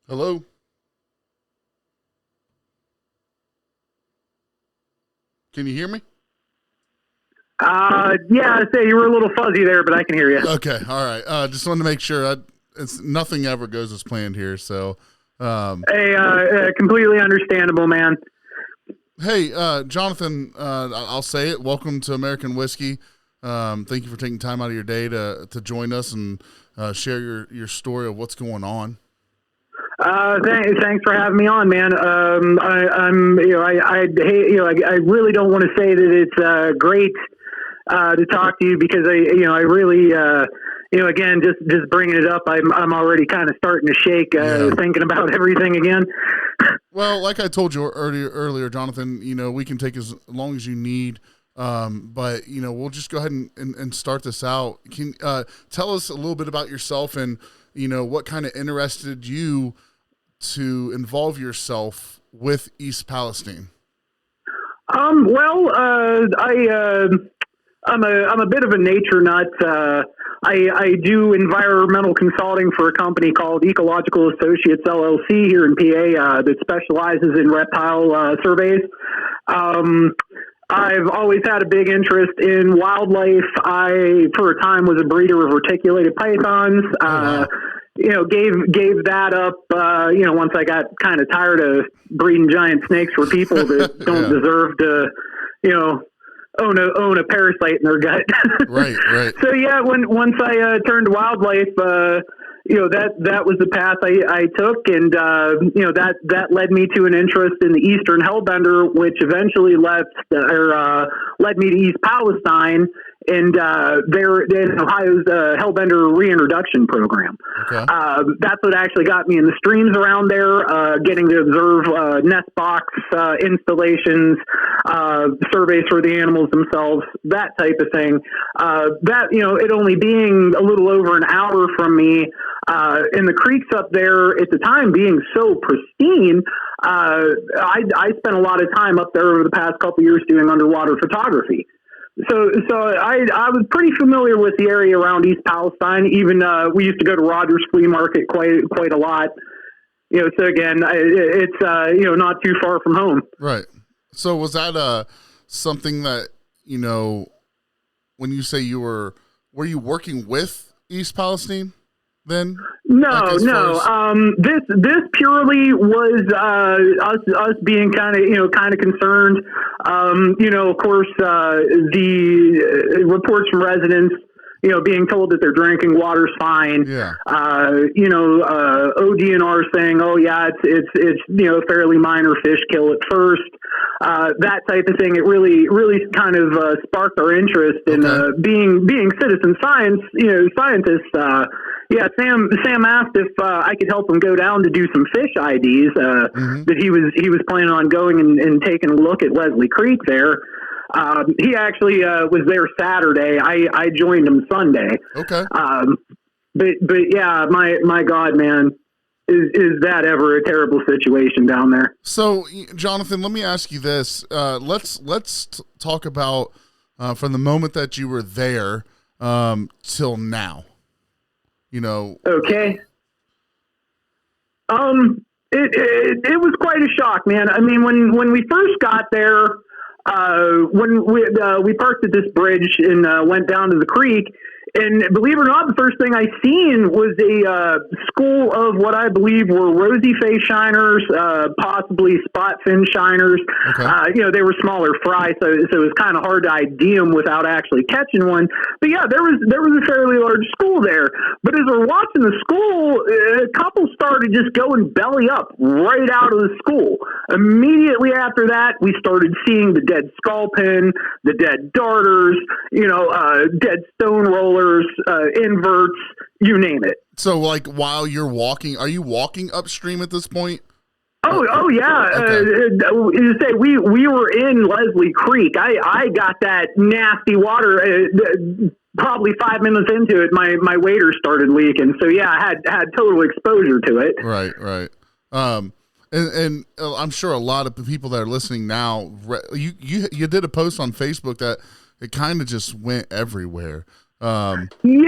Hello? Can you hear me? Yeah, I'd say you were a little fuzzy there, but I can hear you. Okay, all right. Just wanted to make sure. It's nothing ever goes as planned here. So, Completely understandable, man. Hey, Jonathan, I'll say it. Welcome to American Whiskey. Thank you for taking time out of your day to join us and share your story of what's going on. Thanks for having me on, man. I really don't want to say that it's great to talk to you because I really again just bringing it up, I'm already kind of starting to shake thinking about everything again. Well, like I told you earlier, Jonathan, we can take as long as you need. But we'll just go ahead and start this out. Can tell us a little bit about yourself and what kind of interested you to involve yourself with East Palestine? I'm a bit of a nature nut. I do environmental consulting for a company called Ecological Associates LLC here in PA that specializes in reptile surveys. I've always had a big interest in wildlife. I, for a time, was a breeder of reticulated pythons. Gave that up, once I got kind of tired of breeding giant snakes for people that don't deserve to, own a parasite in their gut. Right. So once I turned to wildlife, that was the path I took, and that led me to an interest in the Eastern Hellbender, which eventually led me to East Palestine, and they're in Ohio's Hellbender reintroduction program. Okay. That's what actually got me in the streams around there, getting to observe nest box installations, surveys for the animals themselves, that type of thing. It only being a little over an hour from me, and the creeks up there at the time being so pristine, I spent a lot of time up there over the past couple of years doing underwater photography. So I was pretty familiar with the area around East Palestine. Even we used to go to Rogers Flea Market quite a lot. So again, it's not too far from home. Right. So was that something that when you say were you working with East Palestine then? No. This purely was us being kind of concerned. Of course, the reports from residents, being told that their drinking water's fine. Yeah. ODNR saying, oh yeah, it's fairly minor fish kill at first. That type of thing. It really kind of sparked our interest in being citizen scientists. Sam asked if I could help him go down to do some fish IDs. That he was planning on going and taking a look at Leslie Creek there. He actually was there Saturday. I joined him Sunday. Okay. But yeah, my God, man, is that ever a terrible situation down there? So, Jonathan, let me ask you this. Let's talk about from the moment that you were there till now. Okay. It was quite a shock, man. I mean, when we first got there, when we parked at this bridge and went down to the creek, and believe it or not, the first thing I seen was a school of what I believe were rosy face shiners, possibly spot fin shiners. Okay. They were smaller fry, so it was kind of hard to ID them without actually catching one. But yeah, there was a fairly large school there. But as we're watching the school, a couple started just going belly up right out of the school. Immediately after that, we started seeing the dead skull pin, the dead darters, dead stone rollers, inverts, you name it. So, like, while you're walking, are you walking upstream at this point? Oh yeah. Okay. You say we were in Leslie Creek. I got that nasty water. Probably 5 minutes into it, my wader started leaking. So yeah, I had total exposure to it. Right. And I'm sure a lot of the people that are listening now, you did a post on Facebook that it kind of just went everywhere. Yeah, doing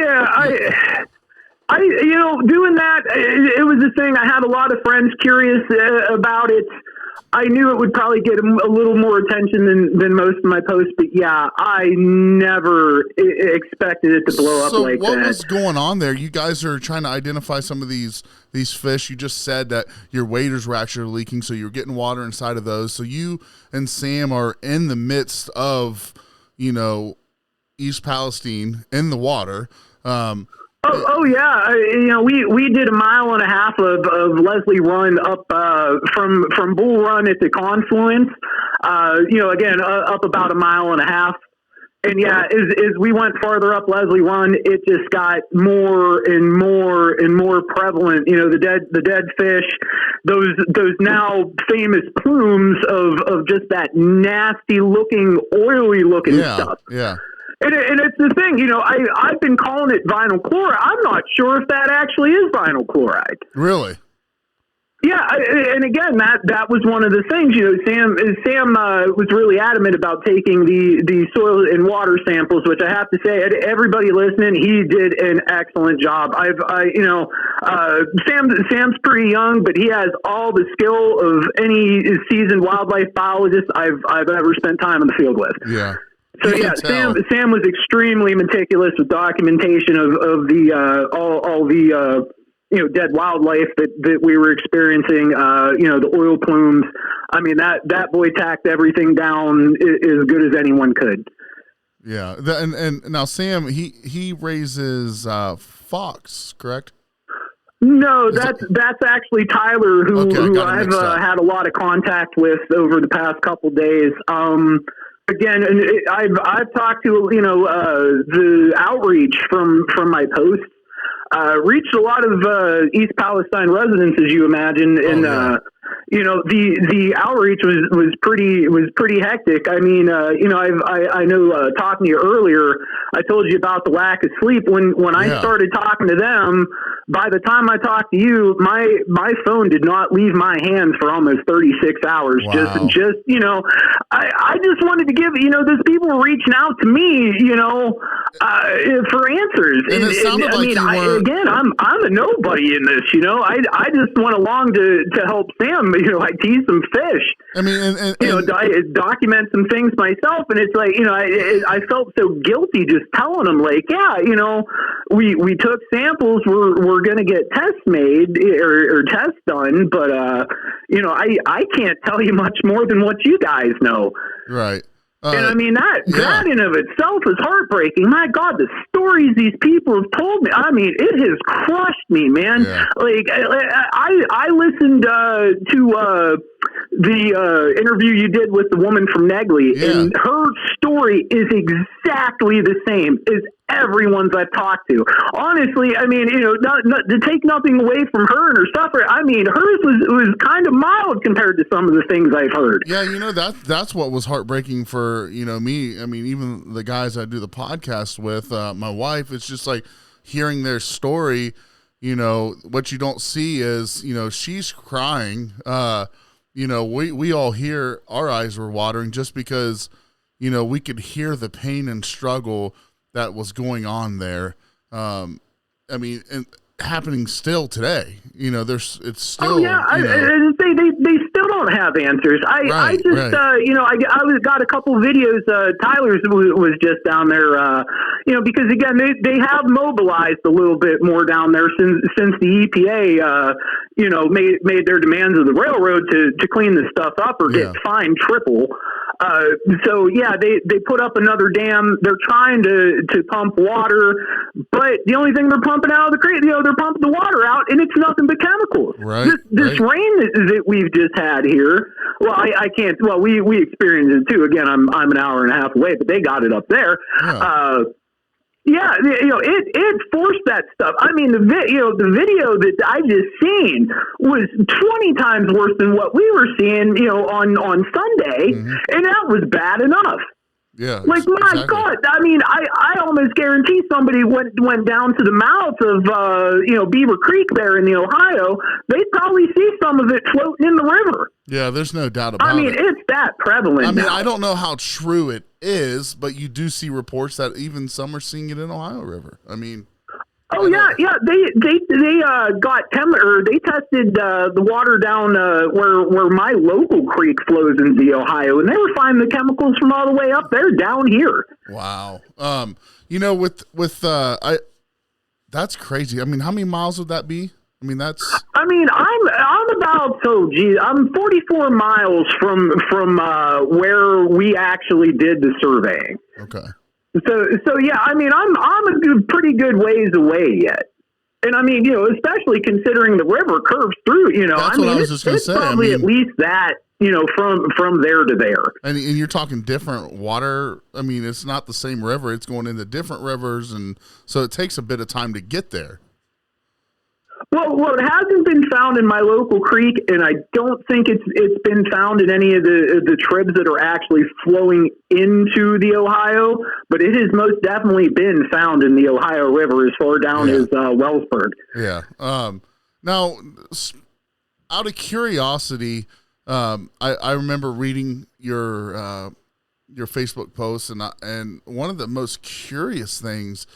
that, it was a thing. I had a lot of friends curious about it. I knew it would probably get a little more attention than most of my posts, but yeah, I never expected it to blow up like that. So what was going on there? You guys are trying to identify some of these fish. You just said that your waders were actually leaking, so you're getting water inside of those. So you and Sam are in the midst of, East Palestine in the water. Oh yeah, we did 1.5 miles of Leslie Run up from Bull Run at the confluence. Again up about 1.5 miles. And yeah, as we went farther up Leslie Run, it just got more and more and more prevalent. The dead fish, those now famous plumes of just that nasty looking, oily looking stuff. Yeah. And it's the thing, I've been calling it vinyl chloride. I'm not sure if that actually is vinyl chloride. Really? Yeah, and again, that was one of the things. Sam was really adamant about taking the soil and water samples, which I have to say, everybody listening, he did an excellent job. Sam's pretty young, but he has all the skill of any seasoned wildlife biologist I've ever spent time in the field with. Yeah. So yeah, Sam was extremely meticulous with documentation of the all the dead wildlife that we were experiencing. The oil plumes. I mean that boy tacked everything down as good as anyone could. Yeah, and now Sam he raises fox, correct? No, that's actually Tyler, who I've had a lot of contact with over the past couple days. Again, and I've talked to the outreach from my posts, reached a lot of East Palestine residents, as you imagine, and the outreach was pretty hectic. I mean, I know talking to you earlier, I told you about the lack of sleep. When I started talking to them, by the time I talked to you, my phone did not leave my hands for almost 36 hours. Wow. I just wanted to give, those people were reaching out to me, for answers. And it sounded like I'm a nobody in this, I just went along to help Sam, I tease some fish. I mean, and document some things myself. And it's like, I felt so guilty just telling them like, we took samples, we're going to get tests made or tests done, but I can't tell you much more than what you guys know. Right. And I mean, that in of itself is heartbreaking. My God, the stories these people have told me, I mean, it has crushed me, man. Yeah. Like, I listened to the interview you did with the woman from Negley, and her story is exactly the same as everyone's I've talked to. Honestly, I mean, not to take nothing away from her and her suffer. I mean, hers was kind of mild compared to some of the things I've heard. Yeah, that's what was heartbreaking for me. I mean, even the guys I do the podcast with, my wife. It's just like hearing their story. What you don't see is she's crying. We all hear, our eyes were watering just because we could hear the pain and struggle that was going on there. I mean, and happening still today. It's still. Oh yeah, they still don't have answers. I got a couple videos. Tyler's was just down there. Because again, they have mobilized a little bit more down there since the EPA, made their demands of the railroad to clean this stuff up or get fined triple. They put up another dam. They're trying to pump water, but the only thing they're pumping out of the creek, they're pumping the water out, and it's nothing but chemicals. Right. This rain that we've just had here. Well, I can't. Well, we experienced it too. Again, I'm an hour and a half away, but they got it up there. Yeah. It forced that stuff. I mean, the video that I just seen was 20 times worse than what we were seeing, on Sunday, and that was bad enough. Yeah. Like, my God, I mean, I almost guarantee somebody went down to the mouth of, Beaver Creek there in the Ohio. They'd probably see some of it floating in the river. Yeah, there's no doubt about it. I mean, it's that prevalent. I mean, now. I don't know how true it is, but you do see reports that even some are seeing it in Ohio River. I mean, oh yeah. They got they tested the water down where my local creek flows into the Ohio, and they were finding the chemicals from all the way up there down here. Wow. That's crazy. I mean, how many miles would that be? I mean, I'm about, I'm 44 miles from where we actually did the surveying. Okay. So yeah, I mean, I'm a pretty good ways away yet. And I mean, especially considering the river curves through, That's what I was just going to say. Probably at least that, from there to there. And you're talking different water. I mean, it's not the same river. It's going into different rivers. And so it takes a bit of time to get there. Well, it hasn't been found in my local creek, and I don't think it's been found in any of the tribs that are actually flowing into the Ohio, but it has most definitely been found in the Ohio River as far down as Wellsburg. Yeah. Now, out of curiosity, I remember reading your Facebook post, and one of the most curious things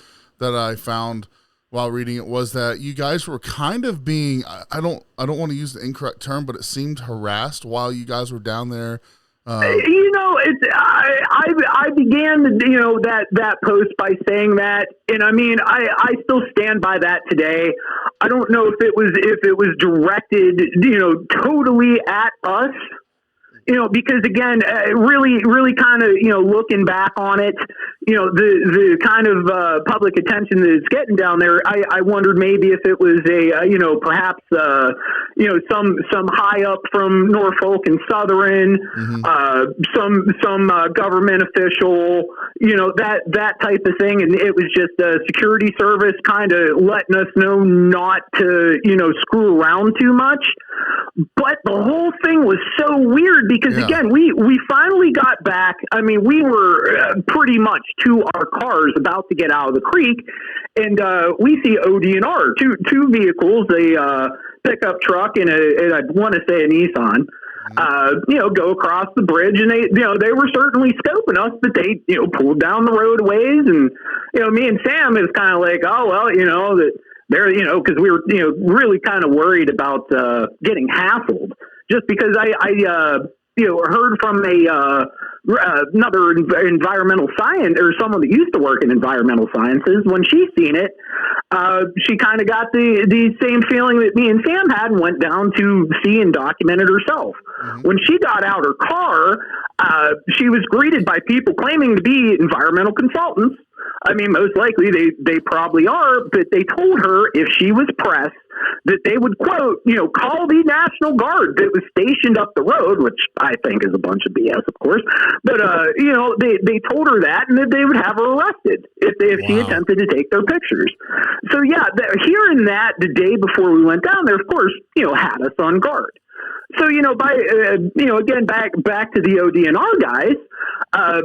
that I found while reading it was that you guys were kind of being, I don't want to use the incorrect term, but it seemed harassed while you guys were down there. I began that post by saying that, and I mean, I still stand by that today. I don't know if it was directed, totally at us. Because again, really kind of, looking back on it, the kind of public attention that it's getting down there, I wondered maybe if it was perhaps some high up from Norfolk and Southern, some government official, that type of thing, and it was just a security service kind of letting us know not to screw around too much. But the whole thing was so weird because, again, we finally got back. I mean, we were pretty much to our cars about to get out of the creek, and we see ODNR, two vehicles, a pickup truck and I want to say a Nissan, go across the bridge, and they were certainly scoping us, but they, pulled down the road a ways, and, me and Sam is kind of like, oh, well, that there, because we were, really kind of worried about getting hassled, just because I heard from another environmental science, or someone that used to work in environmental sciences. When she seen it, she kind of got the same feeling that me and Sam had, and went down to see and document it herself. When she got out her car, she was greeted by people claiming to be environmental consultants. I mean, most likely they probably are, but they told her if she was pressed that they would, quote, call the National Guard that was stationed up the road, which I think is a bunch of BS, of course. But, they told her that, and that they would have her arrested if she attempted to take their pictures. So, yeah, hearing that the day before we went down there, of course, had us on guard. So, again, back to the ODNR guys,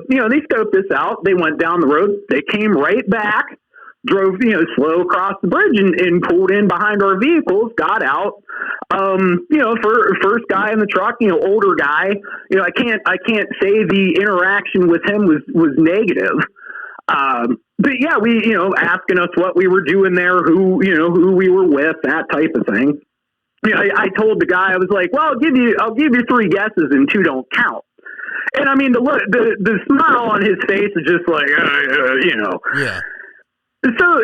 they scoped this out. They went down the road. They came right back, drove, slow across the bridge and pulled in behind our vehicles, got out. First guy in the truck, older guy, I can't say the interaction with him was negative. But yeah, we, asking us what we were doing there, who we were with, that type of thing. I told the guy, I was like, well, I'll give you 3 guesses and 2 don't count. And I mean, the smile on his face is just like, Yeah. So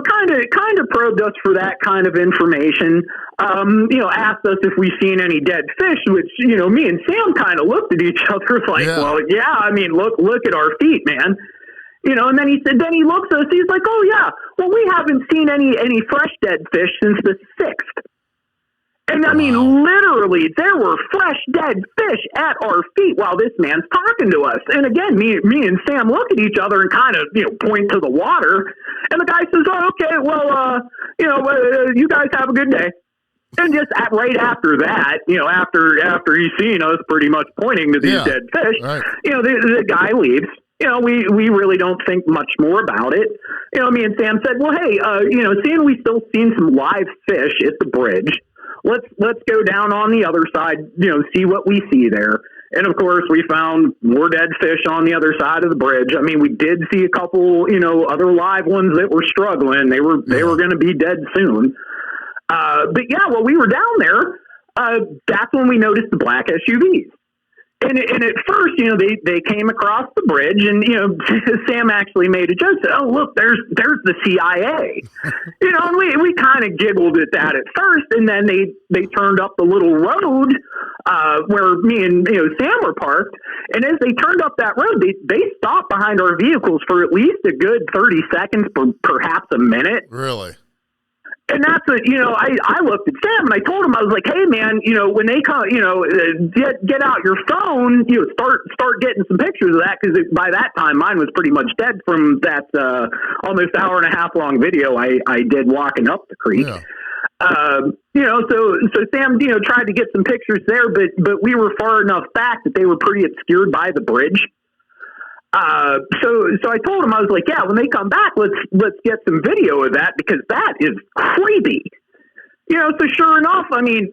kind of probed us for that kind of information. Asked us if we've seen any dead fish, which, me and Sam kind of looked at each other like, well, yeah, I mean, look at our feet, man. And then he looks at us, he's like, oh yeah, well, we haven't seen any fresh dead fish since the 6th. And I mean, literally, there were fresh dead fish at our feet while this man's talking to us. And again, me and Sam look at each other and kind of, point to the water. And the guy says, oh, okay, well, you guys have a good day. And just right after that, after he's seen us pretty much pointing to these dead fish, right, the guy leaves. We really don't think much more about it. Me and Sam said, well, hey, seeing we still seen some live fish at the bridge, let's go down on the other side, see what we see there. And of course, we found more dead fish on the other side of the bridge. I mean, we did see a couple, other live ones that were struggling. They were going to be dead soon. But yeah, while we were down there, that's when we noticed the black SUVs. And at first, they came across the bridge, and Sam actually made a joke. Said, "Oh, look, there's the CIA." And we kind of giggled at that at first, and then they turned up the little road where me and Sam were parked. And as they turned up that road, they stopped behind our vehicles for at least a good 30 seconds, perhaps a minute. Really? And that's I looked at Sam and I told him, I was like, hey man, when they come, get out your phone, start getting some pictures of that. Cause by that time mine was pretty much dead from that, almost hour and a half long video I did walking up the creek. Yeah. So Sam, tried to get some pictures there, but we were far enough back that they were pretty obscured by the bridge. So I told him, I was like, yeah, when they come back, let's get some video of that because that is creepy. So sure enough, I mean,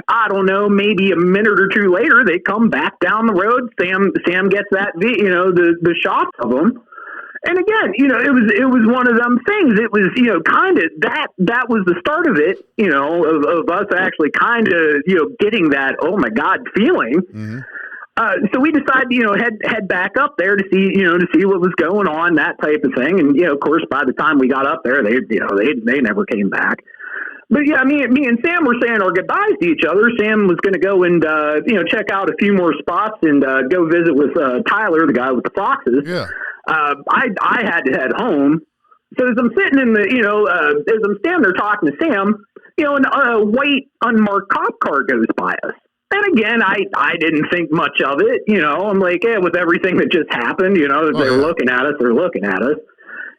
I don't know, maybe a minute or two later, they come back down the road. Sam gets that, the shots of them. And again, it was one of them things. It was, kind of that was the start of it, of us actually kind of, getting that, oh my God, feeling. Mm-hmm. So we decided, head back up there to see what was going on, that type of thing. And, of course, by the time we got up there, they never came back. But yeah, me and Sam were saying our goodbyes to each other. Sam was going to go and, check out a few more spots and go visit with Tyler, the guy with the foxes. Yeah. I had to head home. So as I'm sitting in as I'm standing there talking to Sam, and a white unmarked cop car goes by us. And again, I didn't think much of it. I'm like, with everything that just happened, they're looking at us, they're looking at us.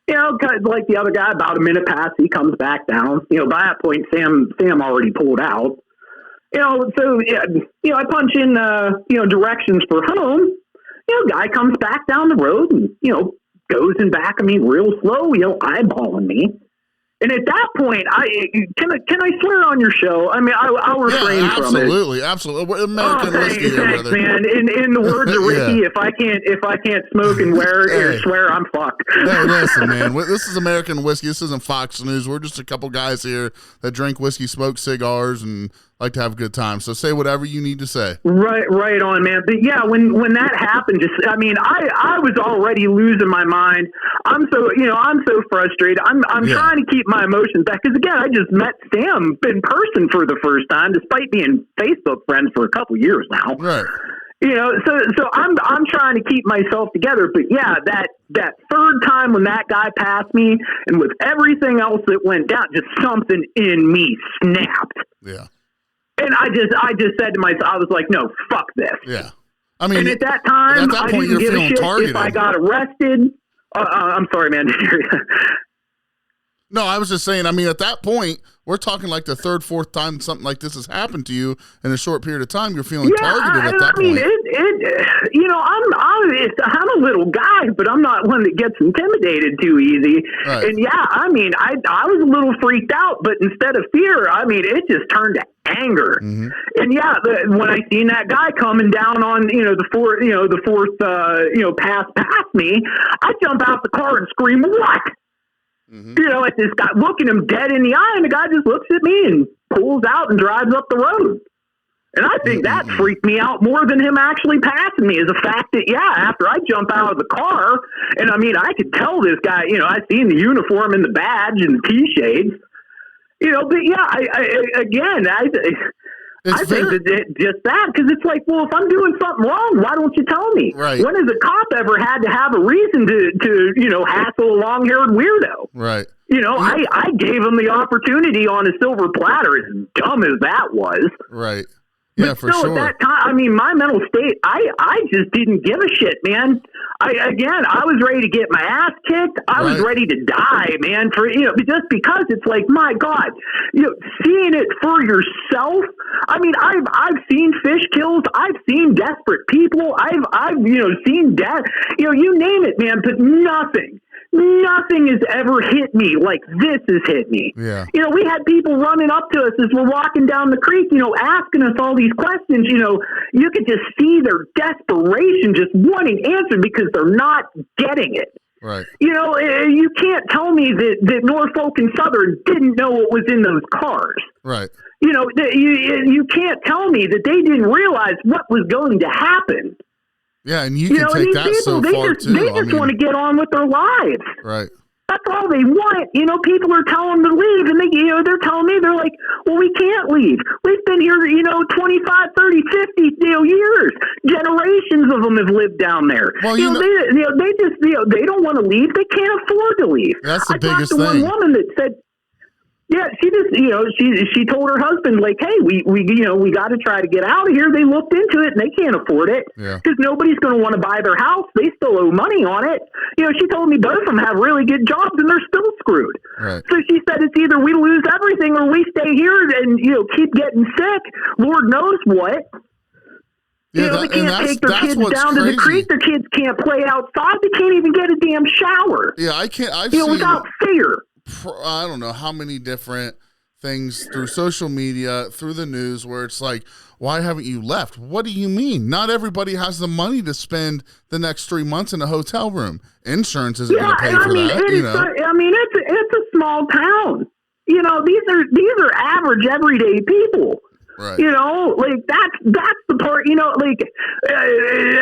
Like the other guy, about a minute past, he comes back down. By that point, Sam already pulled out. So I punch in, directions for home. Guy comes back down the road and, goes in back of me real slow, eyeballing me. And at that point, can I swear on your show? I mean, I'll refrain from it. Absolutely. American whiskey, thanks, man. In the words of Ricky, if I can't smoke and swear, I'm fucked. Hey, listen, man. This is American whiskey. This isn't Fox News. We're just a couple guys here that drink whiskey, smoke cigars, and like to have a good time. So say whatever you need to say. Right on, man. But yeah, when that happened, I was already losing my mind. I'm so frustrated. I'm trying to keep my emotions back because again, I just met Sam in person for the first time, despite being Facebook friends for a couple years now. Right. So I'm trying to keep myself together. But yeah, that third time when that guy passed me, and with everything else that went down, just something in me snapped. Yeah. And I just said to myself, I was like, no, fuck this. Yeah. I mean, and at that time, I didn't give a shit if I got arrested. I'm sorry, man. No, I was just saying, I mean, at that point, we're talking like the third, fourth time something like this has happened to you in a short period of time. You're feeling targeted at that point. I'm a little guy, but I'm not one that gets intimidated too easy. Right. And yeah, I mean, I was a little freaked out, but instead of fear, I mean, it just turned to anger. Mm-hmm. And yeah, when I seen that guy coming down on, the fourth, pass past me, I jump out the car and scream, "What?" Mm-hmm. At this guy, looking him dead in the eye, and the guy just looks at me and pulls out and drives up the road. And I think that freaked me out more than him actually passing me, is the fact that, after I jump out of the car, and I mean, I could tell this guy, I seen the uniform and the badge and the T-shades, but I think that just that, because it's like, well, if I'm doing something wrong, why don't you tell me? Right. When has a cop ever had to have a reason to hassle a long-haired weirdo? Right. I gave him the opportunity on a silver platter, as dumb as that was. Right. Yeah, but for still, sure. At that time, I mean, my mental state, I just didn't give a shit, man. I was ready to get my ass kicked. I was ready to die, man. Just because it's like, my God, seeing it for yourself. I mean, I've seen fish kills. I've seen desperate people. I've seen death. You name it, man. But nothing Nothing has ever hit me like this has hit me. Yeah. You know, we had people running up to us as we're walking down the creek, you know, asking us all these questions. You know, you could just see their desperation, just wanting answers because they're not getting it. Right. You know, you can't tell me that Norfolk and Southern didn't know what was in those cars. Right. You know, you can't tell me that they didn't realize what was going to happen. Yeah, and you can take that people, so far too. They just want to get on with their lives. Right. That's all they want. You know, people are telling them to leave, and they're telling me, they're like, well, we can't leave. We've been here, 25, 30, 50, years. Generations of them have lived down there. Well, they don't want to leave. They can't afford to leave. That's the biggest thing. I talked to one woman that said, yeah, she just, she told her husband, like, hey, we got to try to get out of here. They looked into it and they can't afford it because nobody's going to want to buy their house. They still owe money on it. You know, she told me both of them have really good jobs and they're still screwed. Right. So she said it's either we lose everything or we stay here and, keep getting sick. Lord knows what. Yeah, they can't take their kids down to the creek. Their kids can't play outside. They can't even get a damn shower. Yeah, I can't. I've seen without fear. I don't know how many different things through social media, through the news, where it's like, why haven't you left? What do you mean? Not everybody has the money to spend the next 3 months in a hotel room. Insurance isn't going to pay for that. It's a small town. You know, these are average, everyday people. Right. You know, like that's the part. You know, like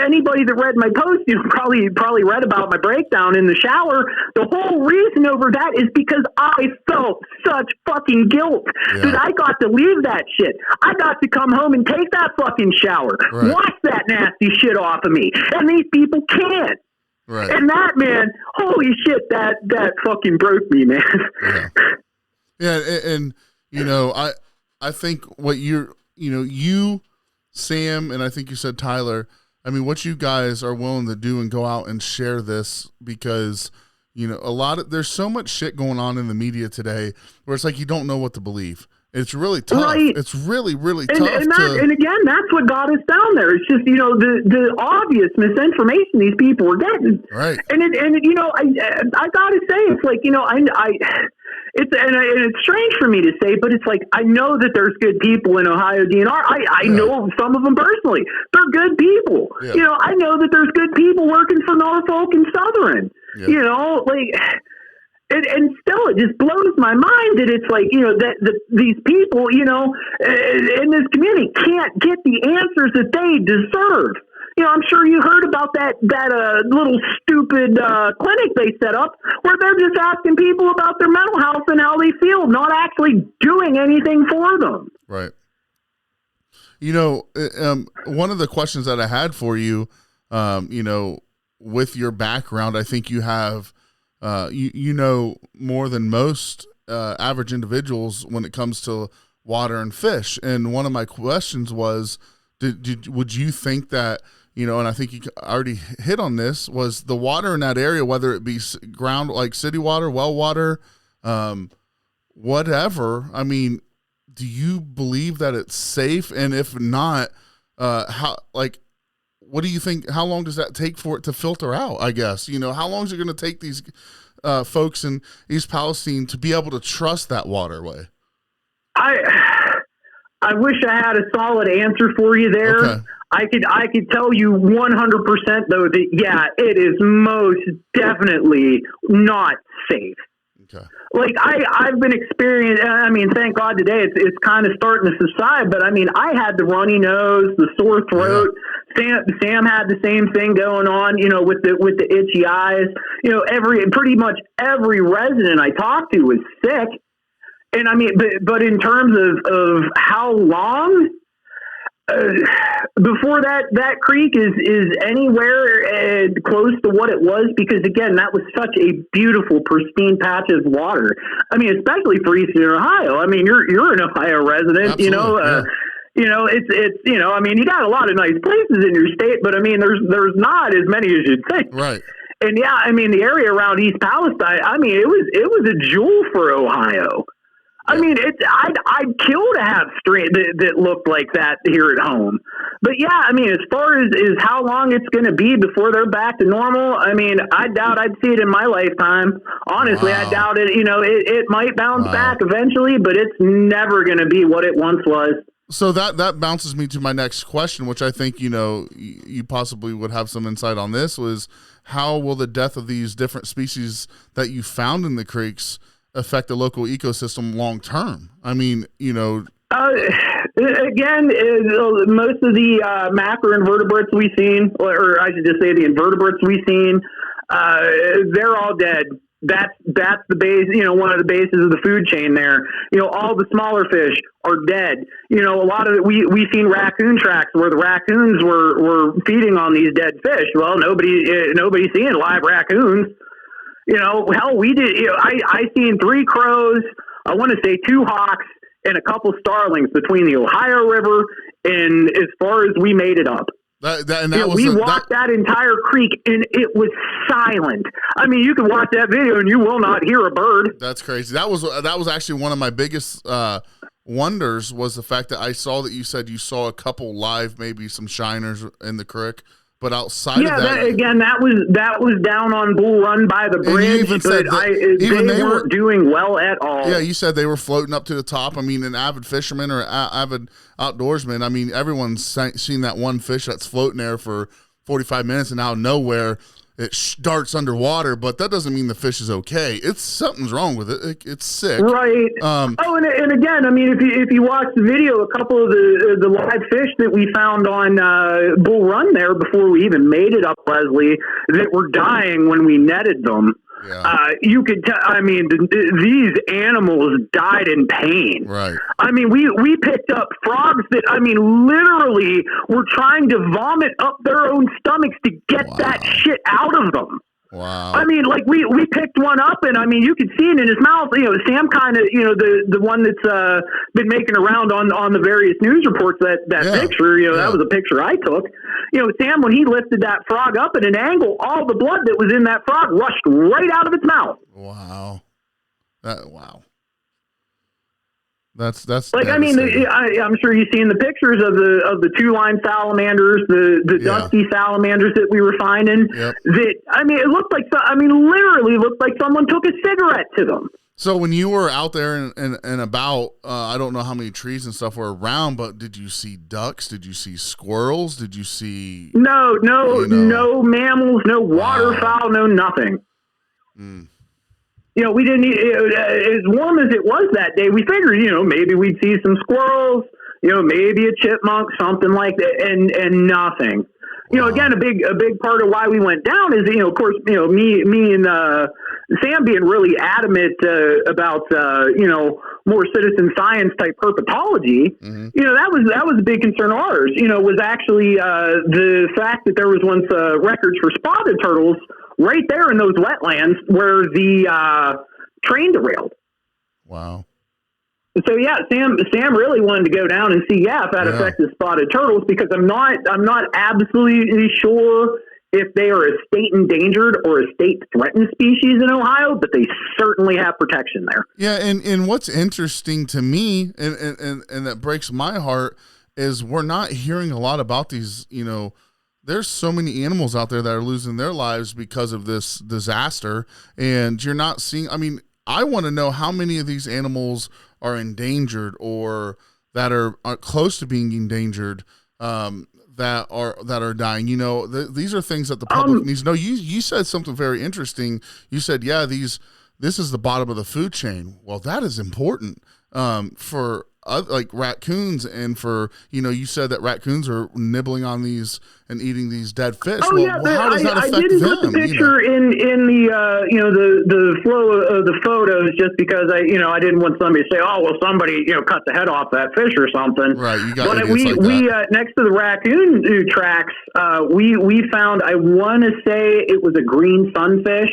anybody that read my post, probably read about my breakdown in the shower. The whole reason over that is because I felt such fucking guilt that I got to leave that shit. I got to come home and take that fucking shower, wash that nasty shit off of me, and these people can't. Right. And that, man, holy shit, that fucking broke me, man. Yeah, and I think what you, Sam, and I think you said Tyler, I mean, what you guys are willing to do and go out and share this because, there's so much shit going on in the media today where it's like you don't know what to believe. It's really tough. Right. It's really, really tough. And again, that's what got us down there. It's just, the obvious misinformation these people were getting. Right. And I got to say, it's like, it's strange for me to say, but it's like, I know that there's good people in Ohio DNR. I know some of them personally. They're good people. Yeah. I know that there's good people working for Norfolk and Southern. Yeah. And still, it just blows my mind that it's like, that these people, in this community can't get the answers that they deserve. I'm sure you heard about that little stupid clinic they set up where they're just asking people about their mental health and how they feel, not actually doing anything for them. Right. One of the questions that I had for you, with your background, I think you have, more than most average individuals when it comes to water and fish. And one of my questions was, would you think that, and I think you already hit on this, was the water in that area, whether it be ground like city water, well water, whatever. I mean, do you believe that it's safe? And if not, what do you think? How long does that take for it to filter out? I guess, how long is it going to take these folks in East Palestine to be able to trust that waterway? I wish I had a solid answer for you there. Okay. I could tell you 100% though that it is most definitely not safe. Okay. Like I've been experiencing. I mean, thank God today it's kind of starting to subside. But I mean, I had the runny nose, the sore throat. Yeah. Sam had the same thing going on. With the itchy eyes. Pretty much every resident I talked to was sick. And I mean, but in terms of how long before that creek is anywhere close to what it was, because again, that was such a beautiful, pristine patch of water. I mean, especially for Eastern Ohio. I mean, you're an Ohio resident, Absolutely. It's I mean, you got a lot of nice places in your state, but I mean, there's not as many as you'd think. Right. And yeah, I mean, the area around East Palestine, I mean, it was a jewel for Ohio. I mean, I'd kill to have stream that looked like that here at home. But yeah, I mean, as far as how long it's going to be before they're back to normal, I mean, I doubt I'd see it in my lifetime. Honestly, I doubt it. You know, it might bounce back eventually, but it's never going to be what it once was. So that bounces me to my next question, which I think, you know, you possibly would have some insight on this, was how will the death of these different species that you found in the creeks affect the local ecosystem long term? I mean, you know. Again, most of the macroinvertebrates we've seen, or I should just say the invertebrates we've seen, they're all dead. That's the base, you know, one of the bases of the food chain there. You know, all the smaller fish are dead. You know, a lot of it, we've seen raccoon tracks where the raccoons were feeding on these dead fish. Well, nobody's seeing live raccoons. You know, hell, we did. You know, I seen 3 crows. I want to say 2 hawks and a couple starlings between the Ohio River and as far as we made it up. We walked that entire creek and it was silent. I mean, you can watch that video and you will not hear a bird. That's crazy. That was actually one of my biggest wonders, was the fact that I saw that you said you saw a couple live, maybe some shiners in the creek. But outside of that, that was down on Bull Run by the bridge. They weren't doing well at all. Yeah, you said they were floating up to the top. I mean, an avid fisherman or avid outdoorsman, I mean, everyone's seen that one fish that's floating there for 45 minutes and out of nowhere it darts underwater, but that doesn't mean the fish is okay. It's something's wrong with it. It's sick. Right. And again, I mean, if you watch the video, a couple of the live fish that we found on Bull Run there before we even made it up, Leslie, that were dying when we netted them. Yeah. You could I mean, these animals died in pain. Right. I mean, we picked up frogs that, I mean, literally were trying to vomit up their own stomachs to get that shit out of them. Wow. I mean, like we picked one up and I mean, you could see it in his mouth. You know, Sam kind of, you know, the one that's been making around on the various news reports, that picture, you know, that was a picture I took. You know, Sam, when he lifted that frog up at an angle, all the blood that was in that frog rushed right out of its mouth. Wow. That's like, I mean, I'm sure you've seen the pictures of the 2-line salamanders, the dusty salamanders that we were finding. Yep. That, I mean, it looked like, literally looked like someone took a cigarette to them. So when you were out there and about, I don't know how many trees and stuff were around, but did you see ducks? Did you see squirrels? Did you see? No mammals, no waterfowl, no nothing. Mm. You know, we didn't, as warm as it was that day, we figured, you know, maybe we'd see some squirrels, you know, maybe a chipmunk, something like that, and nothing. You know, again, a big part of why we went down is, you know, of course, you know, me and Sam being really adamant about, you know, more citizen science type herpetology. Mm-hmm. You know, that was a big concern of ours. You know, was actually the fact that there was once records for spotted turtles right there in those wetlands where the train derailed. Wow. So yeah, Sam really wanted to go down and see if that affected spotted turtles, because I'm not absolutely sure if they are a state endangered or a state threatened species in Ohio, but they certainly have protection there. Yeah, and what's interesting to me and that breaks my heart is we're not hearing a lot about these, you know, there's so many animals out there that are losing their lives because of this disaster, and you're not seeing, I mean, I want to know how many of these animals are endangered or that are close to being endangered, that are dying. You know, these are things that the public needs to know. You said something very interesting. You said, this is the bottom of the food chain. Well, that is important for like raccoons, and for, you know, you said that raccoons are nibbling on these and eating these dead fish. How does that affect them? I didn't put the picture in the you know, the flow of the photos, just because I didn't want somebody to say, oh well, somebody, you know, cut the head off that fish or something. Right. You got. But we next to the raccoon tracks, we found, I want to say it was a green sunfish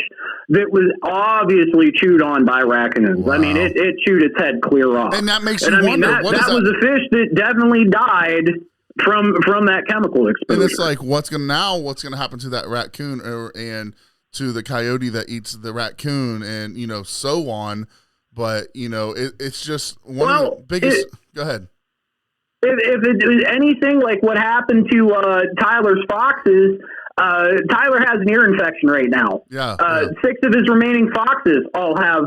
that was obviously chewed on by raccoons. Wow. I mean, it chewed its head clear off, and that makes you wonder. That was a fish that definitely died from that chemical exposure. And it's like, what's gonna happen to that raccoon and to the coyote that eats the raccoon, and, you know, so on. But, you know, it's just one of the biggest. Go ahead. if it was anything like what happened to Tyler's foxes, Tyler has an ear infection right now. Yeah, 6 of his remaining foxes all have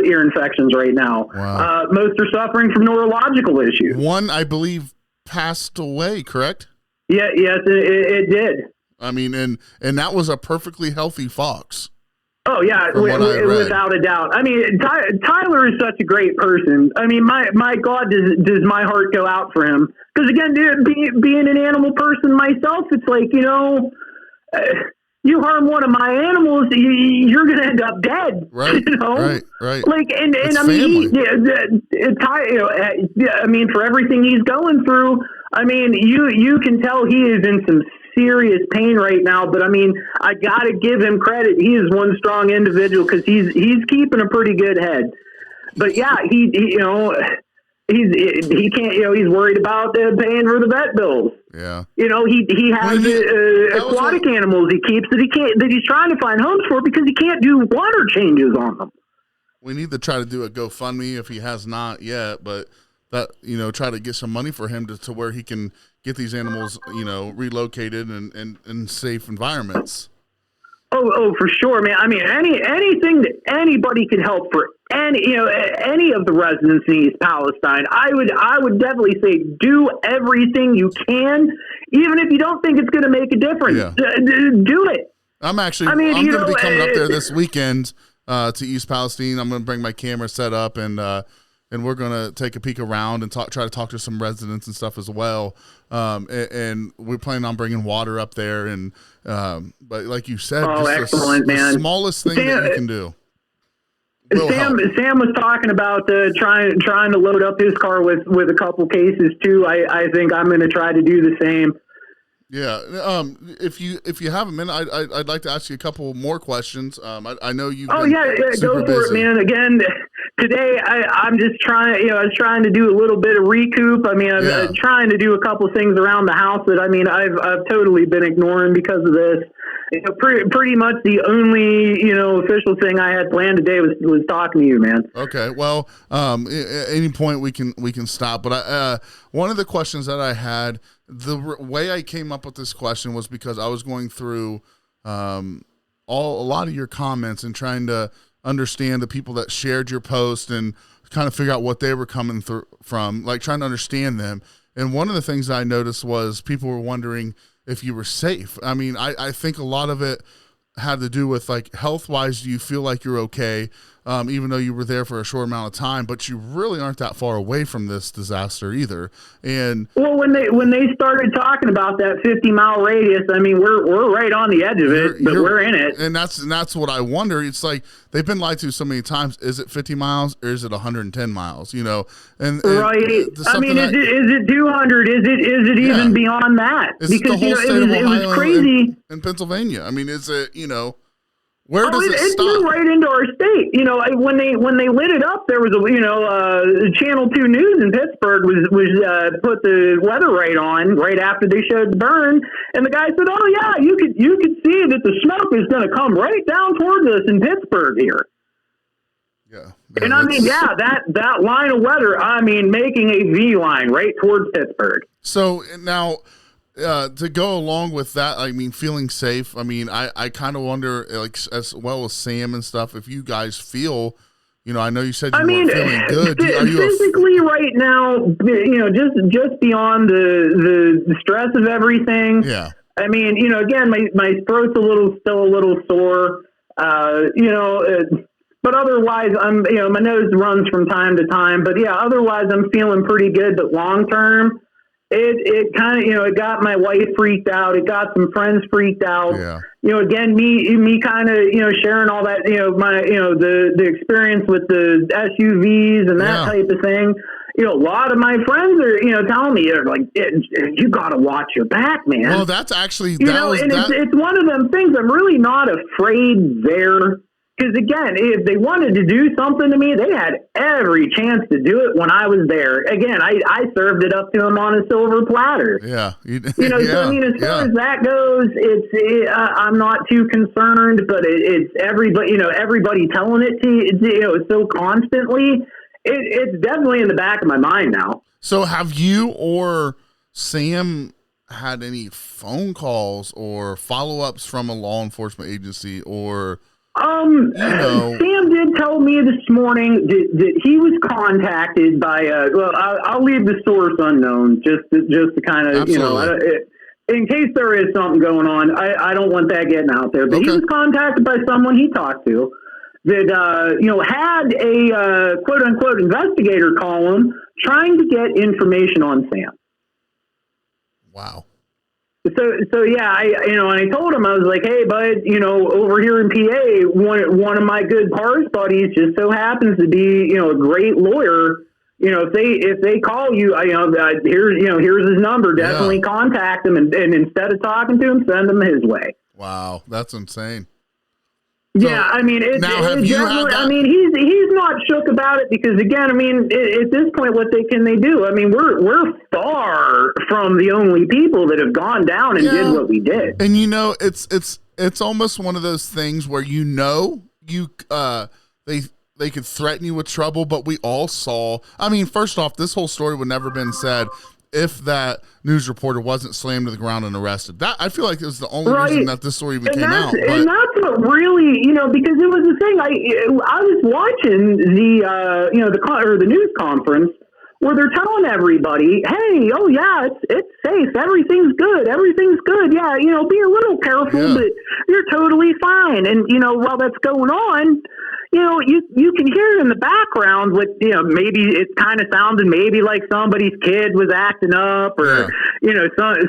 ear infections right now. Wow. Most are suffering from neurological issues. One, I believe, passed away, correct? Yeah, yes, it did. I mean, and that was a perfectly healthy fox. Oh, yeah, without a doubt. I mean, Tyler is such a great person. I mean, my God, does my heart go out for him. Because, again, dude, being an animal person myself, it's like, you harm one of my animals, you're going to end up dead. Right, right. Like, and it's I mean, I mean, for everything he's going through, I mean, you can tell he is in some serious pain right now, but I mean, I got to give him credit. He is one strong individual because he's keeping a pretty good head. But yeah, he can't, he's worried about paying for the vet bills. Yeah. He has aquatic animals he keeps that he's trying to find homes for because he can't do water changes on them. We need to try to do a GoFundMe if he has not yet, but that, try to get some money for him to where he can get these animals, relocated and in safe environments. Oh, for sure, man. I mean, anything that anybody can help for any of the residents in East Palestine, I would definitely say do everything you can, even if you don't think it's going to make a difference. Yeah. Do it. I'm going to be coming up there this weekend to East Palestine. I'm going to bring my camera set up and we're going to take a peek around and try to talk to some residents and stuff as well. And we're planning on bringing water up there. And but like you said, excellent, man. The smallest thing that you can do. Sam was talking about trying to load up his car with a couple cases too. I think I'm going to try to do the same. Yeah. If you have a minute, I'd like to ask you a couple more questions. I know you. Oh yeah, go for it, man. Again, today I'm just trying. I was trying to do a little bit of recoup. I mean, I'm trying to do a couple things around the house that I've totally been ignoring because of this. Pretty much the only official thing I had planned today was talking to you, man. Okay, well, at any point we can stop. But one of the questions that I had, the way I came up with this question was because I was going through a lot of your comments and trying to understand the people that shared your post and kind of figure out what they were coming from, like trying to understand them. And one of the things I noticed was people were wondering if you were safe. I mean, I think a lot of it had to do with, like, health-wise, do you feel like you're okay, even though you were there for a short amount of time, but you really aren't that far away from this disaster either. And well, when they started talking about that 50-mile radius, I mean, we're right on the edge of it, but we're in it. And that's what I wonder. It's like they've been lied to so many times. Is it 50 miles or is it 110 miles? And right. I mean, is it 200? Is it even beyond that? It's because the whole state of Ohio, it was crazy. And Pennsylvania. I mean, is it where does it stop? It blew right into our state. When they lit it up, there was Channel 2 News in Pittsburgh was put the weather right after they showed the burn, and the guy said, "Oh yeah, you could see that the smoke is going to come right down towards us in Pittsburgh here." Yeah, and I mean, that line of weather, I mean, making a V line right towards Pittsburgh. So now. To go along with that, I mean, feeling safe. I mean, I kind of wonder, like, as well as Sam and stuff, if you guys feel, I know you said you weren't feeling good. Are you physically right now, just beyond the stress of everything. Yeah. I mean, again, my throat's still a little sore. But otherwise, my nose runs from time to time. But yeah, otherwise, I'm feeling pretty good. But long term. It kind of, it got my wife freaked out. It got some friends freaked out. Yeah. Again, me kind of, sharing all that, the experience with the SUVs and that type of thing. A lot of my friends are, telling me, they're like, you got to watch your back, man. Well, that's actually, it's one of them things. I'm really not afraid there. Because, again, if they wanted to do something to me, they had every chance to do it when I was there. Again, I served it up to them on a silver platter. Yeah. So, I mean, as far as that goes, I'm not too concerned, but it's everybody, everybody telling it to you, so constantly. it's definitely in the back of my mind now. So have you or Sam had any phone calls or follow-ups from a law enforcement agency or, Sam did tell me this morning that he was contacted by, I'll leave the source unknown just to kind of, in case there is something going on. I don't want that getting out there, but he was contacted by someone he talked to that, had a quote unquote investigator call him trying to get information on Sam. Wow. So yeah, and I told him, I was like, hey, bud, over here in PA, one of my good pars buddies just so happens to be, a great lawyer. If they call you, here's his number. Definitely contact him, and instead of talking to him, send him his way. Wow, that's insane. So, yeah, I mean, he's not shook about it because, again, I mean, at this point, what can they do? I mean, we're far from the only people that have gone down and did what we did. And it's almost one of those things where they could threaten you with trouble, but we all saw. I mean, first off, this whole story would never have been said if that news reporter wasn't slammed to the ground and arrested. That I feel like it was the only reason that this story even came out. And that's what really, because it was the thing. I was watching the news conference where they're telling everybody, hey, oh yeah, it's safe, everything's good. Yeah, be a little careful, but you're totally fine. And while that's going on, you can hear in the background what, maybe it kind of sounded maybe like somebody's kid was acting up or,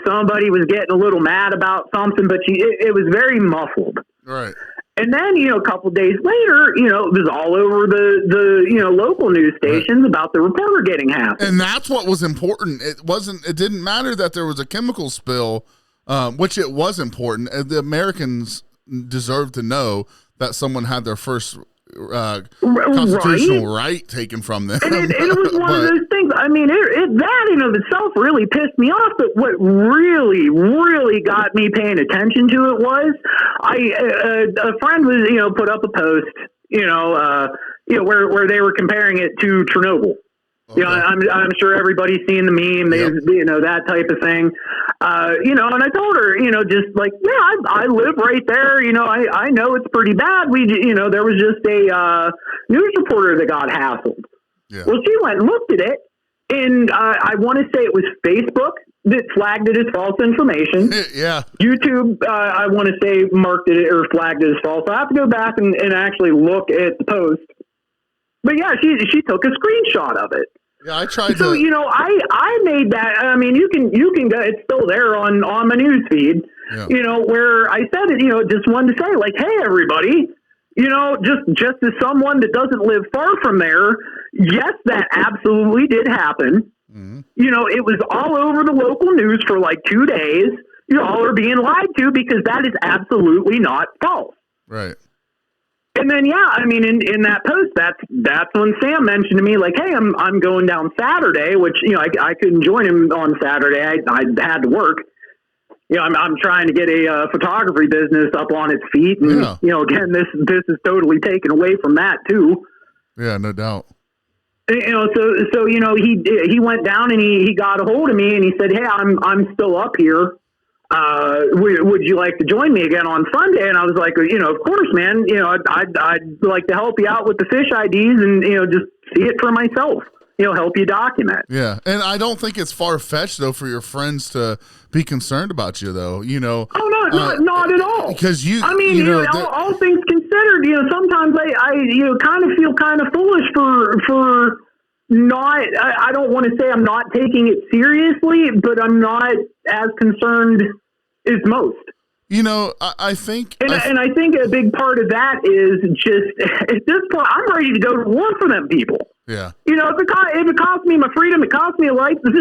somebody was getting a little mad about something, but it was very muffled. Right. And then, a couple days later, it was all over the local news stations about the reporter getting hacked. And that's what was important. It didn't matter that there was a chemical spill, which it was important. The Americans deserve to know that someone had their first constitutional right taken from them. And it was one of those things. I mean, that in of itself really pissed me off. But what really, really got me paying attention to it was a friend was put up a post where they were comparing it to Chernobyl. Okay. I'm sure everybody's seen the meme, that type of thing. And I told her, just like, I live right there. I know it's pretty bad. There was just a news reporter that got hassled. Yeah. Well, she went and looked at it, and I want to say it was Facebook that flagged it as false information. Yeah. YouTube, I want to say marked it or flagged it as false. I have to go back and actually look at the post. But yeah, she took a screenshot of it. Yeah, I tried. So I made that. I mean, you can go. It's still there on my news feed. Yeah. Where I said it. Just wanted to say, like, hey, everybody. Just as someone that doesn't live far from there, yes, that absolutely did happen. Mm-hmm. It was all over the local news for like 2 days. You all are being lied to because that is absolutely not false. Right. And then, in that post, that's when Sam mentioned to me, like, hey, I'm going down Saturday, which, I couldn't join him on Saturday. I had to work. I'm trying to get a photography business up on its feet. And, again, this is totally taken away from that, too. Yeah, no doubt. So he went down and he got a hold of me and he said, hey, I'm still up here. Would you like to join me again on Sunday? And I was like, of course, man. I'd like to help you out with the fish IDs and just see it for myself. Help you document. Yeah, and I don't think it's far fetched though for your friends to be concerned about you, though. Oh, not at all. Because all things considered, sometimes I kind of feel kind of foolish for. I don't want to say I'm not taking it seriously, but I'm not as concerned as most. I think... And I think a big part of that is just, at this point, I'm ready to go to war for them people. Yeah. If it costs me my freedom, it costs me a life, so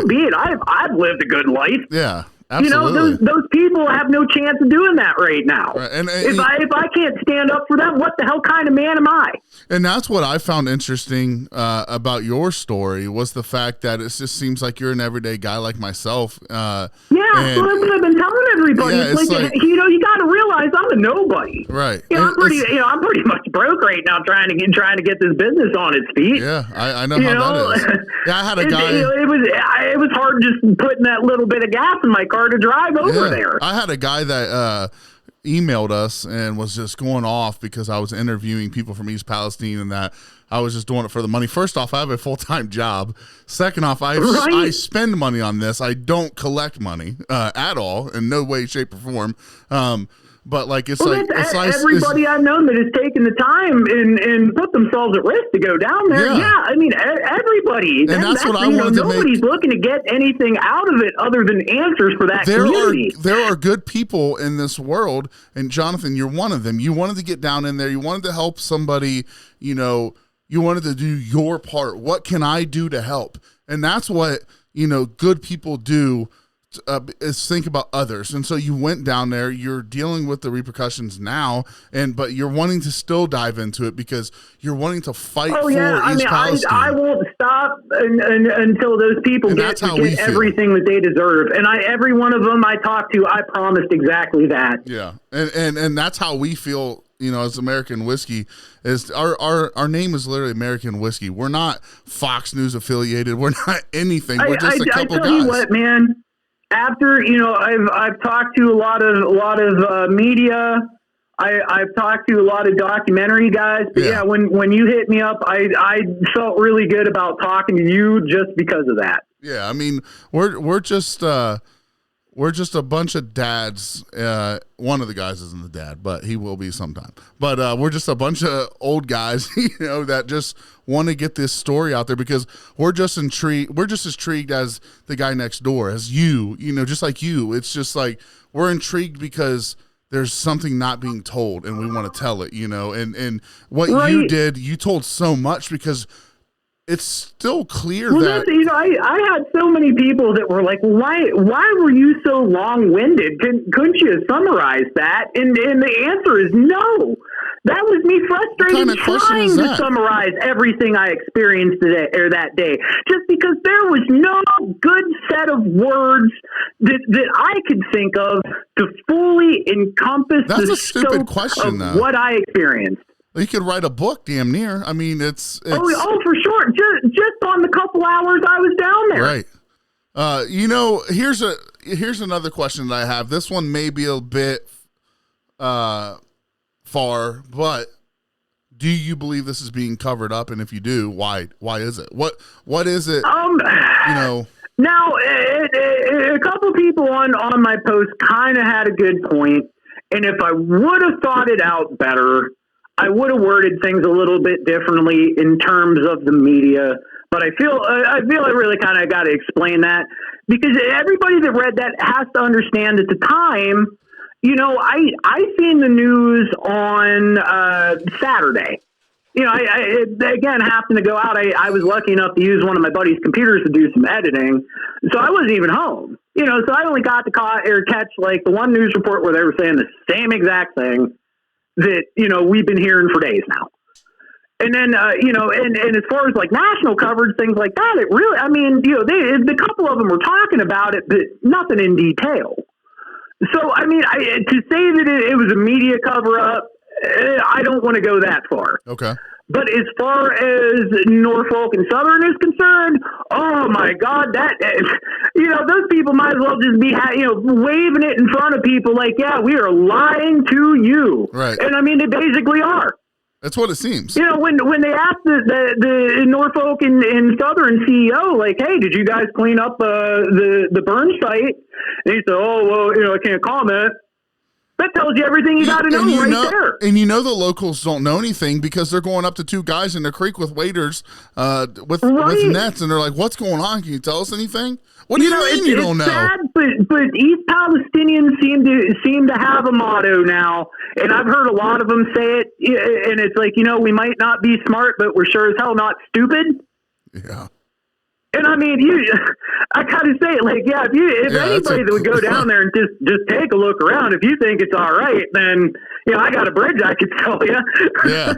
be it. I've lived a good life. Yeah. Absolutely. Those people have no chance of doing that right now. Right. And if I can't stand up for them, what the hell kind of man am I? And that's what I found interesting about your story was the fact that it just seems like you're an everyday guy like myself. That's what I've been telling everybody. Yeah, it's like you got to realize I'm a nobody. Right. I'm pretty much broke right now trying to get this business on its feet. Yeah, I know that is. Yeah, I had a guy. It was hard just putting that little bit of gas in my car to drive over there. I had a guy that emailed us and was just going off because I was interviewing people from East Palestine and that I was just doing it for the money. First off, I have a full-time job. Second off, I spend money on this. I don't collect money at all in no way, shape, or form. But like it's like everybody I've known that has taken the time and put themselves at risk to go down there. Yeah, I mean everybody. And that's what I wanted to make. Nobody's looking to get anything out of it other than answers for that community. There are good people in this world, and Jonathan, you're one of them. You wanted to get down in there. You wanted to help somebody. You know, you wanted to do your part. What can I do to help? And that's what good people do. Is think about others, and so you went down there. You're dealing with the repercussions now, but you're wanting to still dive into it because you're wanting to fight for East Palestine. I won't stop until those people get everything that they deserve. And every one of them I talked to, I promised exactly that. Yeah, and that's how we feel. As American Whiskey, is our name is literally American Whiskey. We're not Fox News affiliated. We're not anything. We're just a couple guys. I tell you what, man. After I've talked to a lot of media, I've talked to a lot of documentary guys. But when you hit me up, I felt really good about talking to you just because of that. Yeah, I mean we're just a bunch of dads. One of the guys isn't the dad, but he will be sometime. But we're just a bunch of old guys, that just want to get this story out there because we're just intrigued. We're just as intrigued as the guy next door, as you, just like you. It's just like we're intrigued because there's something not being told and we want to tell it, and what you did, you told so much because it's still clear that I had so many people that were like, why were you so long-winded? Couldn't you summarize that? And the answer is no. That was me frustrated trying to summarize everything I experienced that day, just because there was no good set of words that I could think of to fully encompass the scope of what I experienced. You could write a book, damn near. I mean, it's for sure. Just on the couple hours I was down there. Right. Here's another question that I have. This one may be a bit far, but do you believe this is being covered up? And if you do, why is it? What is it? Now, a couple people on my post kind of had a good point, and if I would have thought it out better, I would have worded things a little bit differently in terms of the media. But I feel I really kind of got to explain that because everybody that read that has to understand at the time. I seen the news on Saturday. I again happened to go out. I was lucky enough to use one of my buddy's computers to do some editing, so I wasn't even home. So I only got to catch like the one news report where they were saying the same exact thing that we've been hearing for days now. And then and as far as like national coverage, things like that, it really, I mean, the couple of them were talking about it, but nothing in detail. So, I mean, to say that it was a media cover-up, I don't want to go that far. Okay. But as far as Norfolk and Southern is concerned, oh, my God, those people might as well just be, waving it in front of people like, yeah, we are lying to you. Right. And, I mean, they basically are. That's what it seems. When they asked the Norfolk and Southern CEO, like, hey, did you guys clean up the burn site? And he said, oh, well, I can't comment. That tells you everything you got to know there. And the locals don't know anything because they're going up to two guys in the creek with waders with nets, and they're like, what's going on? Can you tell us anything? What do you mean you don't know? Sad, but East Palestinians seem to have a motto now, and I've heard a lot of them say it, and it's like, we might not be smart, but we're sure as hell not stupid. Yeah. And I mean, I gotta say, like, if anybody that would go down there and just take a look around, if you think it's all right, then I got a bridge I could tell you. yeah.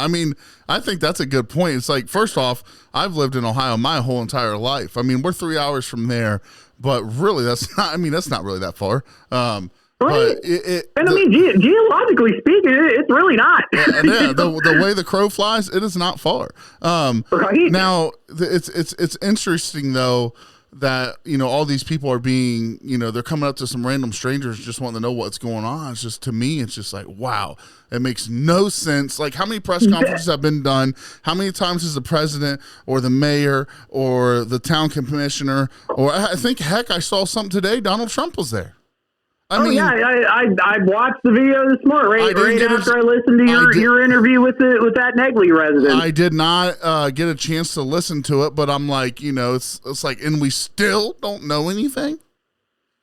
I mean, I think that's a good point. It's like, first off, I've lived in Ohio my whole entire life. I mean, we're 3 hours from there, but really, that's not really that far. Right. But and I mean, geologically speaking, it's really not. Yeah, the way the crow flies, it is not far. Right. Now, it's interesting though that all these people are being they're coming up to some random strangers just wanting to know what's going on. It's just, to me, it's just like, wow, it makes no sense. Like, how many press conferences have been done? How many times has the president or the mayor or the town commissioner, or I think, heck, I saw something today, Donald Trump was there. I mean, I watched the video this morning right after I listened to your interview with that Negley resident. I did not get a chance to listen to it, but I'm like, it's like, and we still don't know anything,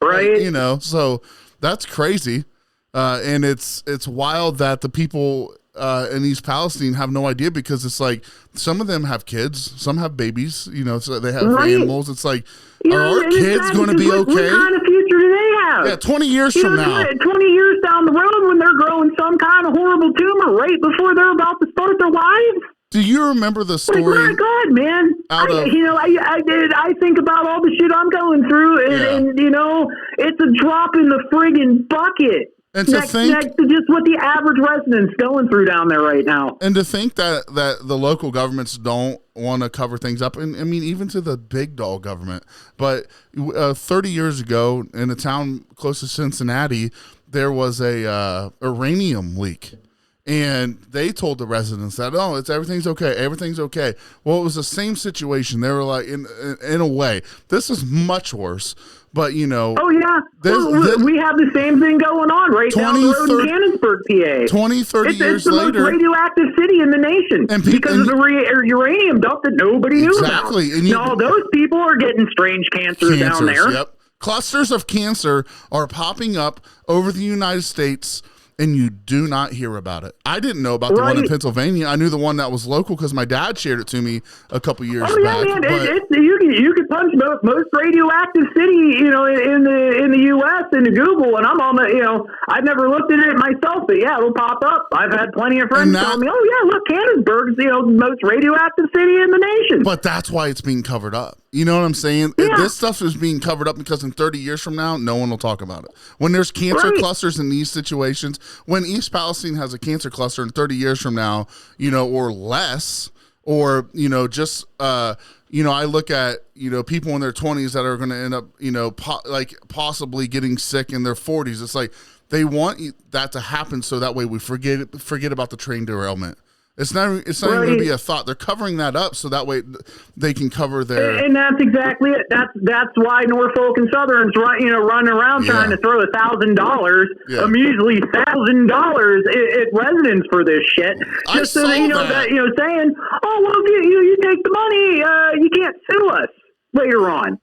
right? Like, so that's crazy, and it's wild that the people in East Palestine have no idea, because it's like some of them have kids, some have babies, so they have animals. It's like, are our kids going to be okay? What kind of future do they have? Yeah, 20 years from now. 20 years down the road, when they're growing some kind of horrible tumor right before they're about to start their lives. Do you remember the story? Like, my God, man! I think about all the shit I'm going through, and it's a drop in the friggin' bucket. And to next to just what the average resident's going through down there right now. And to think that the local governments don't want to cover things up, and I mean, even to the big dog government. But 30 years ago, in a town close to Cincinnati, there was a uranium leak. And they told the residents that, everything's okay. Well, it was the same situation. They were like, in a way, this is much worse. But oh yeah, we have the same thing going on right down the road in Canonsburg, PA. 20, 30 years later, it's the most radioactive city in the nation, because of the uranium dump that nobody knew about. And all those people are getting strange cancers down there. Yep, clusters of cancer are popping up over the United States, and you do not hear about it. I didn't know about the one in Pennsylvania. I knew the one that was local because my dad shared it to me a couple years back. Man, you could punch most radioactive city, in the U.S. into Google, and I'm on the, I've never looked at it myself, but yeah, it'll pop up. I've had plenty of friends tell me, look, Canonsburg's, the most radioactive city in the nation. But that's why it's being covered up. You know what I'm saying? Yeah. This stuff is being covered up because in 30 years from now, no one will talk about it. When there's cancer clusters in these situations, when East Palestine has a cancer cluster in 30 years from now, or less, or, just, I look at, people in their 20s that are going to end up, possibly getting sick in their 40s. It's like they want that to happen so that way we forget about the train derailment. It's not even going to be a thought. They're covering that up so that way they can cover their. And that's exactly it. That's why Norfolk and Southerns running around trying to throw $1,000, a measly $1,000 at residents for this shit. Just so saying, oh well, if you take the money, you can't sue us later on.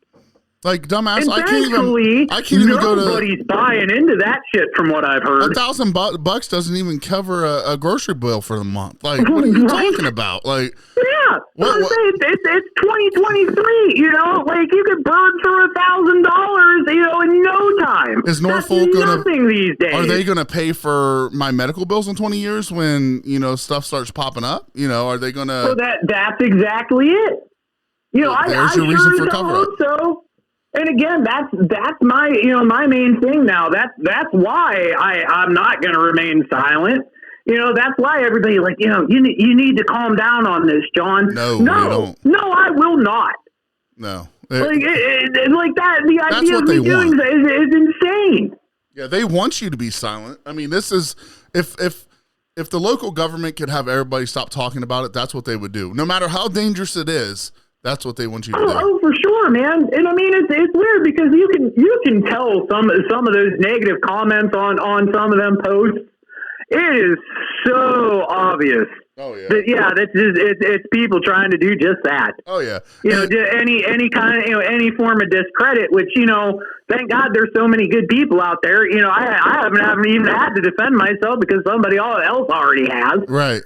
Like, dumbass, and I can't even go to. Nobody's buying into that shit, from what I've heard. $1,000 doesn't even cover a grocery bill for the month. Like, what are you talking about? Like, yeah, it's 2023. Like, you could burn for $1,000, in no time. Is Norfolk nothing these days? Are they going to pay for my medical bills in 20 years when stuff starts popping up? Are they going to? So that's exactly it. There's your reason for cover up. So. And again, that's my my main thing now. That's why I'm not going to remain silent. That's why everybody you need to calm down on this, John. No, I will not. No, like that. The idea of me doing that is insane. Yeah, they want you to be silent. I mean, this is if the local government could have everybody stop talking about it, that's what they would do. No matter how dangerous it is. That's what they want you to do. Oh, for sure, man. And I mean, it's weird because you can tell some of those negative comments on some of them posts. It is so obvious. Oh yeah. It's people trying to do just that. Oh yeah. Any kind of any form of discredit, which thank God there's so many good people out there. I haven't even had to defend myself because somebody else already has. Right.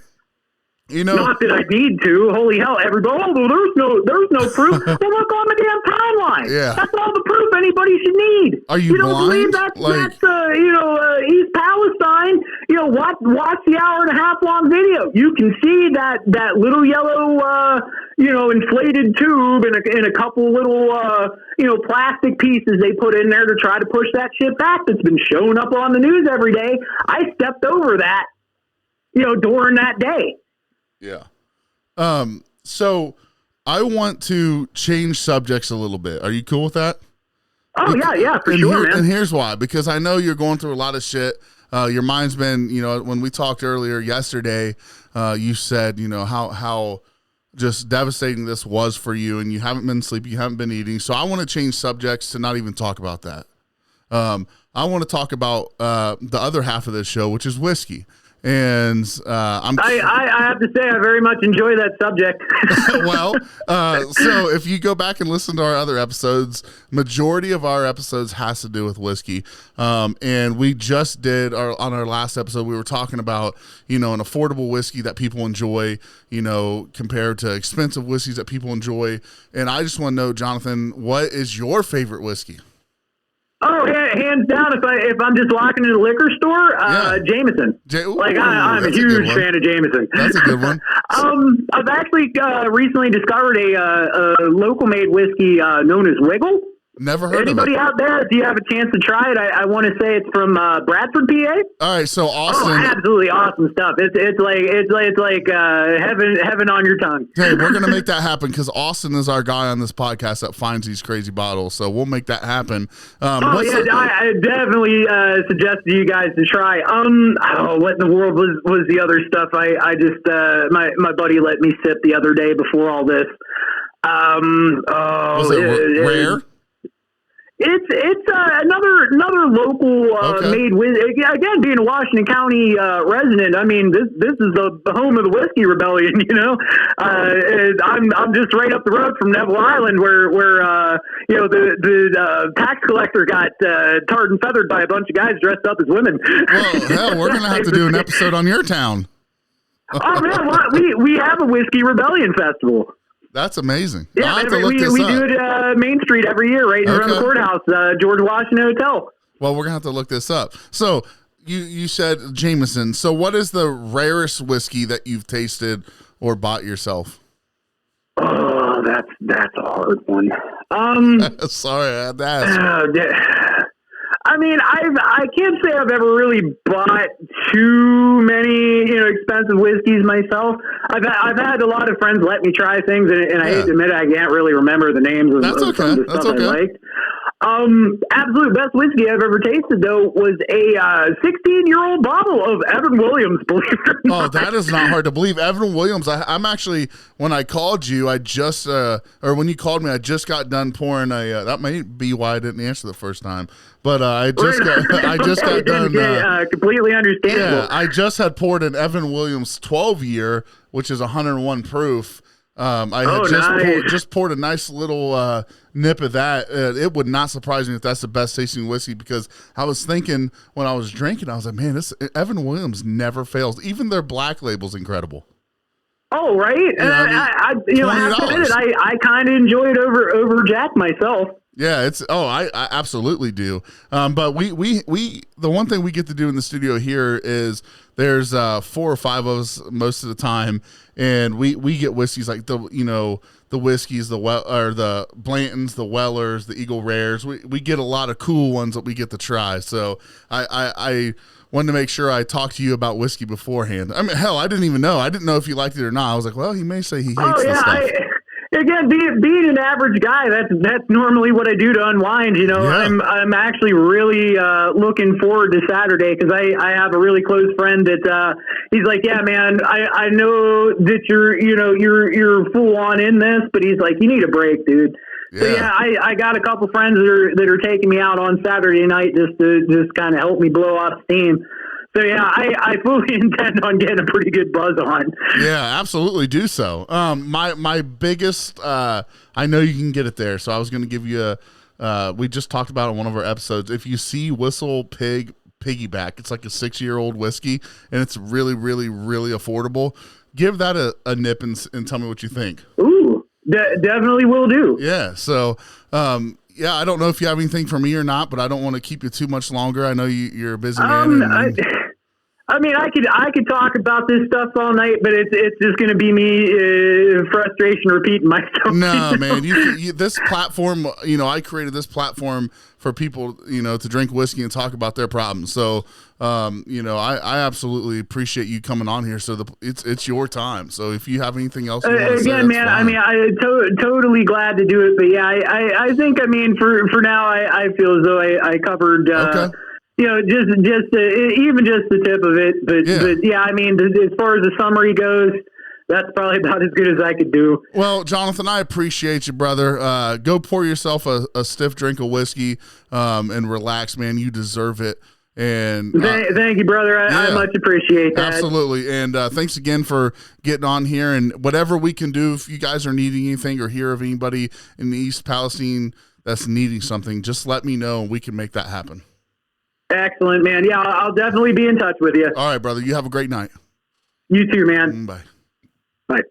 Not that I need to. Holy hell, everybody! There's no proof. Well, look on the damn timeline. Yeah, that's all the proof anybody should need. Are you blind? Believe that's East Palestine? watch the hour and a half long video. You can see that little yellow, inflated tube and a couple little, plastic pieces they put in there to try to push that shit back. That's been showing up on the news every day. I stepped over that, during that day. Yeah. So I want to change subjects a little bit. Are you cool with that? Oh, yeah, for sure, man. And here's why. Because I know you're going through a lot of shit. Your mind's been, when we talked earlier yesterday, you said, how just devastating this was for you, and you haven't been sleeping, you haven't been eating. So I want to change subjects to not even talk about that. I want to talk about the other half of this show, which is whiskey. And I have to say I very much enjoy that subject. Well, so if you go back and listen to our other episodes, majority of our episodes has to do with whiskey. And we just did on our last episode, we were talking about, an affordable whiskey that people enjoy, compared to expensive whiskeys that people enjoy. And I just want to know, Jonathan, what is your favorite whiskey? Oh, yeah, hands down. If I'm just walking in the liquor store, Jameson. I'm a huge fan of Jameson. That's a good one. I've actually recently discovered a local made whiskey known as Wiggle. Never heard Anybody of it. out there, if you have a chance to try it, I want to say it's from Bradford, PA. All right, so Austin. Oh, absolutely awesome stuff. It's like heaven on your tongue. Hey, we're gonna make that happen because Austin is our guy on this podcast that finds these crazy bottles. So we'll make that happen. I definitely suggest to you guys to try. What in the world was the other stuff? I just my buddy let me sip the other day before all this. Was it rare? It's another local made whiskey. Again, being a Washington County resident, I mean this is the home of the whiskey rebellion. I'm just right up the road from Neville Island, where the tax collector got tarred and feathered by a bunch of guys dressed up as women. Well, hell, we're gonna have to do an episode on your town. Oh man, we have a whiskey rebellion festival. That's amazing. Yeah, we do it Main Street every year, right around the courthouse, George Washington Hotel. Well, we're gonna have to look this up. So you said Jameson. So what is the rarest whiskey that you've tasted or bought yourself? Oh, that's a hard one. Sorry, I had to ask. I mean, I can't say I've ever really bought too many, expensive whiskeys myself. I've had a lot of friends let me try things, and I hate to admit it, I can't really remember the names of some of the stuff I liked. Absolute best whiskey I've ever tasted, though, was a 16-year-old bottle of Evan Williams, believe it or not. Oh, that is not hard to believe. Evan Williams, I'm actually, when I called you, when you called me, I just got done pouring that might be why I didn't answer the first time. But I just got done. Completely understandable. Yeah, I just had poured an Evan Williams 12-year, which is 101 proof. Just poured a nice little nip of that. It would not surprise me if that's the best tasting whiskey, because I was thinking when I was drinking, I was like, man, this Evan Williams never fails. Even their black label's incredible. Oh, right. I have to admit it, I kind of enjoy it over Jack myself. Yeah, I absolutely do. But we the one thing we get to do in the studio here is there's 4 or 5 of us most of the time, and we get whiskeys like the whiskeys, the Blantons, the Wellers, the Eagle Rares. We get a lot of cool ones that we get to try. So I wanted to make sure I talked to you about whiskey beforehand. I mean, hell, I didn't even know. I didn't know if you liked it or not. I was like, well, he may say he hates this stuff. Again, being an average guy, that's normally what I do to unwind. Yeah. I'm actually really looking forward to Saturday, because I have a really close friend that he's like, yeah, man, I know that you're full on in this, but he's like, you need a break, dude. Yeah. So yeah, I got a couple friends that are taking me out on Saturday night just to kind of help me blow off steam. So, yeah, I fully intend on getting a pretty good buzz on. Yeah, absolutely do so. My biggest, I know you can get it there, so I was going to give you we just talked about it in one of our episodes. If you see Whistle Pig Piggyback, it's like a 6-year-old whiskey, and it's really, really, really affordable. Give that a nip and tell me what you think. Ooh, definitely will do. Yeah, so... yeah, I don't know if you have anything for me or not, but I don't want to keep you too much longer. I know you're a busy man. I mean, I could talk about this stuff all night, but it's just going to be me frustration repeating myself. No, man, you this platform, I created this platform for people, to drink whiskey and talk about their problems. So, I absolutely appreciate you coming on here. So it's your time. So if you have anything else, again, man, fine. I mean, I'm totally glad to do it, but yeah, I think, I mean, for now, I feel as though I covered, okay. Just even just the tip of it, but yeah, I mean, as far as the summary goes, that's probably about as good as I could do. Well, Jonathan, I appreciate you, brother. Go pour yourself a stiff drink of whiskey, and relax, man. You deserve it. And thank you, brother. I much appreciate that. Absolutely. And thanks again for getting on here. And whatever we can do, if you guys are needing anything or hear of anybody in the East Palestine that's needing something, just let me know and we can make that happen. Excellent, man. Yeah, I'll definitely be in touch with you. All right, brother. You have a great night. You too, man. Bye. Bye.